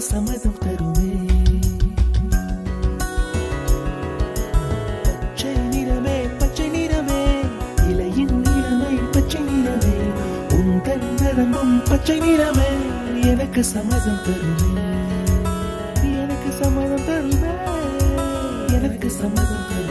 சம்மதம் தருமே. பச்சை நிறமே பச்சை நிறமே, இலையின் நிறமை பச்சை நிறமே, உந்தன் நரம்பும் பச்சை நிறமே, எனக்கு சம்மதம் தருமே, எனக்கு சம்மதம் தருமே, எனக்கு சம்மதம் தருமே.